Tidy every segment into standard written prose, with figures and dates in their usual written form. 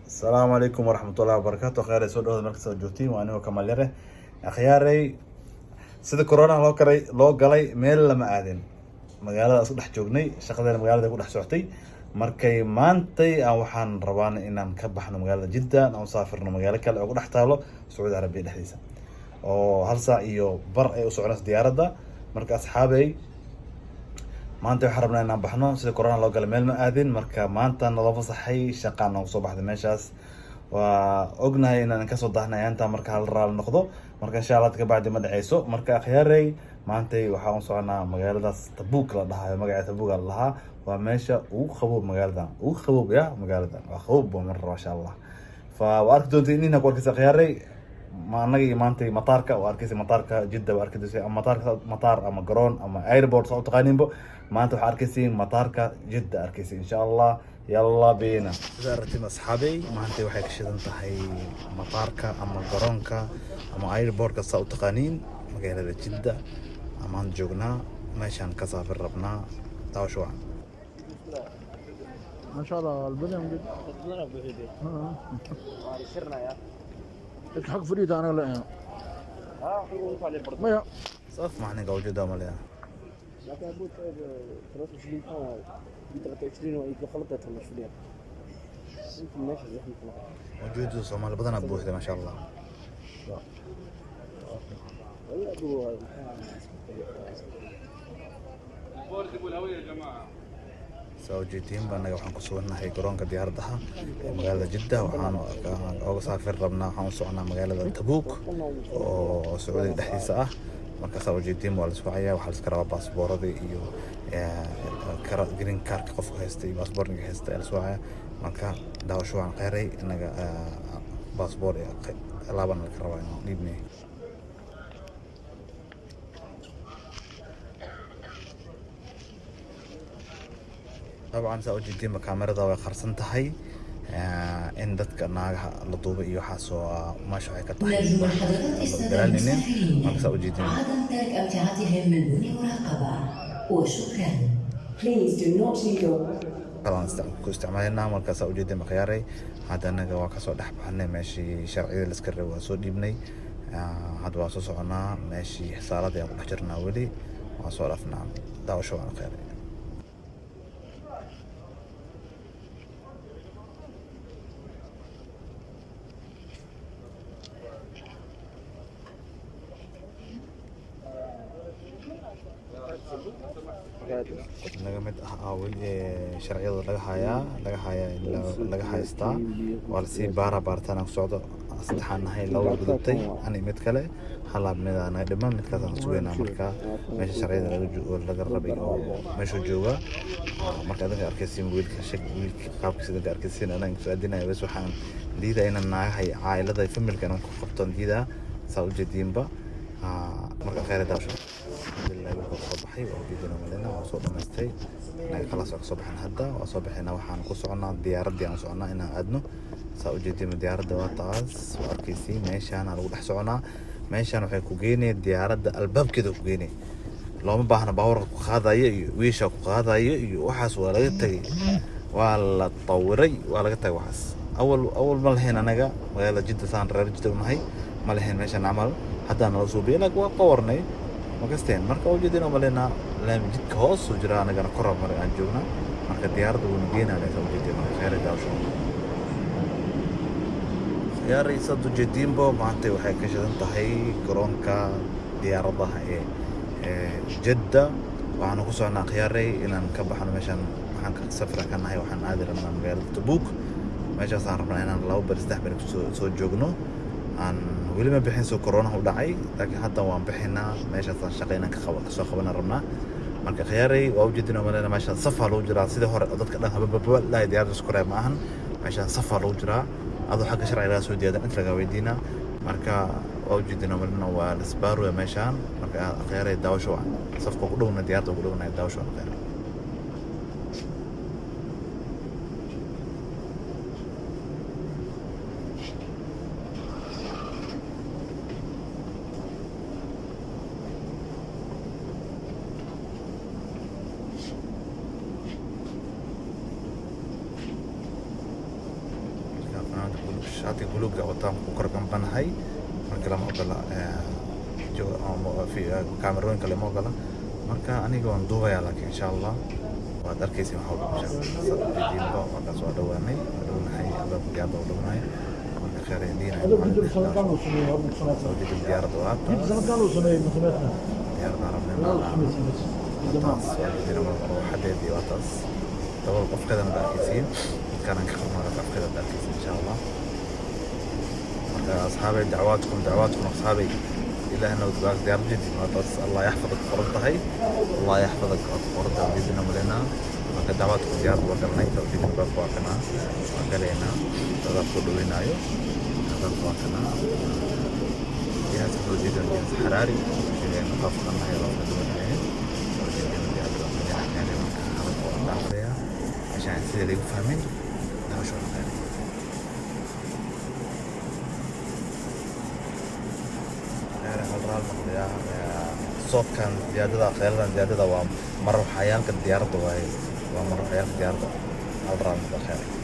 السلام عليكم ورحمة الله وبركاته. خير سود هذا مركز جوتين وأنا وكمال يره أخياري سيد كورونا لو قلي ميل لما آدين مقالة أصل حجوجني شغلة مقالة يقول حسوحتي markay maantay aan waxaan rabaan inaan ka baxno magaalada Jidda aan safarno magaalo kale oo dhex taalo Sacuudi Arabiya dhexdiisa oo hal saac iyo bar ay u soconayso diyaaradda marka asxaabay maanta waxaan rabnaa inaan baxno sida corona loo galay meel ma aadin marka maanta nala fasaxay shaqaan oo soo baxday meeshaas waa ognahay inaan ka soo daahnay inta marka hal raal noqdo marka insha Allah ka bacdi ma dhaceyso marka akhyaaray maanta waxaan u soconaa magaaladaas Tabuk la dhahayo magaca Tabuk la lahaa waa meesha ugu qabow magaalada ugu qabow magaalada waa qabow mar insha Allah fa arki doontiin inaan ku arkaysa akhyaaray ma anaga maanta mataarka waa arkaysa mataarka Jidda waa arkaysa mataar ama garoon ama airport soo taqaaniinbo maanta waxaa arkaysiin mataarka Jidda arkaysa insha Allah يلا بينا إذا أردتم أصحابي ما أنت وحيك شدن تحي مطاركا أما قرونكا أما أيربوركا صوت قانين مقالة جدة أما نجونا ماشان كسافر ربنا تاو شو ما شاء الله البنية موجود الحق فريد أنا لا ما صف معنا قوجة دوما لها لكن أبوت 23 23 وإيد خلطت ولا شو ليه؟ يمكن ماشي زحمة موجود صومال بدنا بوحدة ما شاء الله. والله أبو بورد أبو الهوية يا جماعة. سوجيتين بأننا وحنا قصورنا هي كورونا كديار دها مقالة جدة وحنا أو سافر ربنا حنا صعنا مقالة تبوك وسعودي دحيسة marka soo jeedin waa la soo cayaa waxa la iska rabaa baasaboorada iyo green card qofka haysta iyo baasaboorka haysta la soo cayaa marka daawasho aan qeyray inaga baasaboor laaban la rabaa inaan dhiibnay طبعا soo jeedin kaamirada way qarsan tahay إن دتك ناجح لطوبة يحاسوا ما شو هيك طيب. دلالين ما كسبوا جديد. عدم ترك أمتعتهم من دون مراقبة وشكرا. Please do not leave your. طبعا استعمالنا ما كسبوا جديد مخياري هذا نجوا كسر دحب حنا ماشي شرعي الاسكر وسود يبني هذا واسوس عنا ماشي حصارات يوم حجرنا ولي وصرفنا داو شو عن خيري. laga mid weli sharciyada laga haystaa waa la sii baaritaan ku socdo saddexaan nahay laba gudubtay ani mid kale halaab mid aan dhiman mid kaas aan sugeynaa marka meesha sharciyada laga rabay oo meesha jooga marka dadka arkaysiin wiilka qaabkiisa dadka arkaysiin anaan soo adinaya bas waxaan diidaa inaan naagahay caa'ilada familka aan ku qabto diidaa saa u jeediinba marka khayr daawasho بالله وصباحي وجدنا ملنا وصوب مستي خلاص صباحنا هدا وصباحنا وحنا كسرنا ديار دي أنا صرنا إن أدنو سأوجد من ديار دواتاز وأركيسي ماشي أنا لو بحسونا ماشي أنا في كوجيني ديار الباب كده كوجيني لو ما بحنا باور خذا ويشك خذا وحس ولا جتي ولا تطوري ولا جتي وحس أول ما لهنا نجا ولا جد ثان رجل معي ما لهنا ماشي نعمل هذا أنا وصوبي لك وقورني مكستين مركا وجدنا ملنا لام جد كهوس وجرا أنا جانا قرب مرة أنجونا مركا ديار دو نجينا لسه وجدنا خير داوشو يا رئيس دو جدين بو معنتي وحي كشدن تحي كرونكا ديار الله جدة وعنا كسرنا خياري إن نكبحنا مشان وحن سفرة كان هاي وحن قادر من مجال تبوك ماشي صار ربنا إن الله برستحمل سو جوجنو عن weli ma bixin soo corona u dhacay laakiin hadda waan bixinaa meeshaas aan shaqeynaan ka soo qaban rabnaa marka khiyaaray waa ujeedina malena meeshaan safar loo jiraa sidii hore dadka dhan hababa la diyaar isku reeb maahan meeshaan safar loo jiraa adoo xagga sharciga soo diyaada inta laga weydiina marka waa ujeedina malena waa isbaaru meeshaan marka khiyaaray daawasho safka ku dhowna diyaarta ku dhowna daawasho khiyaaray shaati buluuga wataan ku korgambanahay marka lama ogola kaamerooyinka lama ogola marka aniga waan duubayaa laakiin insha allah waad arkaysiin waxa walba insha allah diinba markaas waa dhawaanay albaabka diyaarada u dhownahay marka khayr diina diyaaradda waata diyaaradda rabnayna xadeedii waa taas dabal qofkeedana ba arkaysiin midkaanaan ka qabnaa qofkeeda ba arkaysiin insha allah marka asxaabay dacwaadkum asxaabay إلهنا وتبارك ديار جدي ما بس الله يحفظك قرطهي الله يحفظك قرطها بإذن ملنا مك دعواتك ديار وقرنا توجيه باب واقنا وقلنا تذكر كلنا يو تذكر واقنا جهاز توجيه جهاز حراري شيء نقف لنا يا رب دوننا توجيه ديار يعني مكان هذا الأمر عشان يصير يفهمين ده شو الخير صوتكان زيادة خيالنا زيادة ومرة حيالك الديارة ومرة حيالك الديارة الرام بالخير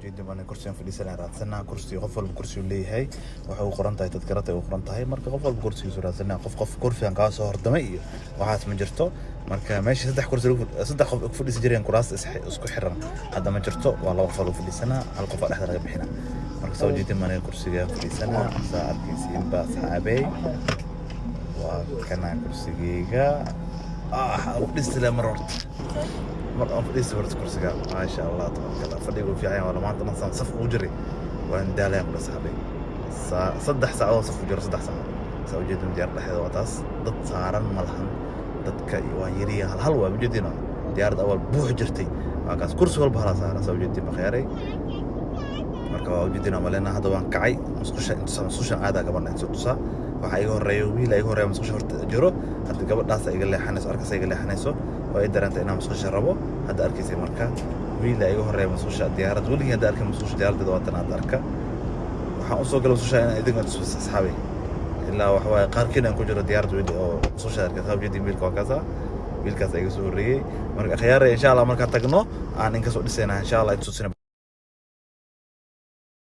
ujeedin baan kursigan fadhiisanaa raadsanaa kursi qof walba kursi uu leeyahay waxa uu qoran tahay tadkarada uu qoran tahay marka qof walba kursigiisu raadsanaa qof kursigan kaa soo hordamay iyo waxaas ma jirto marka meesha saddex qof ku fadhiisan jireen kuraas isku xiran hadda ma jirto waa laba qof lagu fadhiisanaa hal qof dhexda laga bixina marka soo ujeedin baan kursigan fadhiisanaa saa arkaysiin baa saxaabay waa kana kursigeyga fadhiisana mar horta مرة فديس برت كرسيها ما شاء الله تبارك الله فديقوا في عين ولا ما أنت نصان صف وجري وين دالين بس حبي صدح ساعة وصف وجري صدح ساعة سوي جد من ديار لحية وطاس ضد صارن ملحن ضد كي ويري هالهلوة بجدنا ديار أول بوح جرتي ما كاس كرسي والبهلا صار سوي جد بخيري مركب وجدنا ملنا هذا وان كعي مسكوشة هذا قبلنا نسوتسا waxay iga horeeyo wiil ay horeeyo masqusha horta jiro hadda gabadhaas ay iga leexanayso arkaysa iga leexanayso oo ay dareentay inaan masqusha rabo hadda arkaysay marka wiil ay iga horeeyo masqusha diyaarad weligii hadda arkay masqusha diyaaradda waatan hadda arka waxaan u soo galay masqusha in idinka asxaabay ilaa wax waay qaarkiina aan ku jiro diyaarad weyn oo masqusha arkay sababtoo wiilka waa kaasa wiilkaas ay iga soo horeeyay marka khiyaar insha Allah marka tagno aan inka soo dhisayna insha Allah inta soo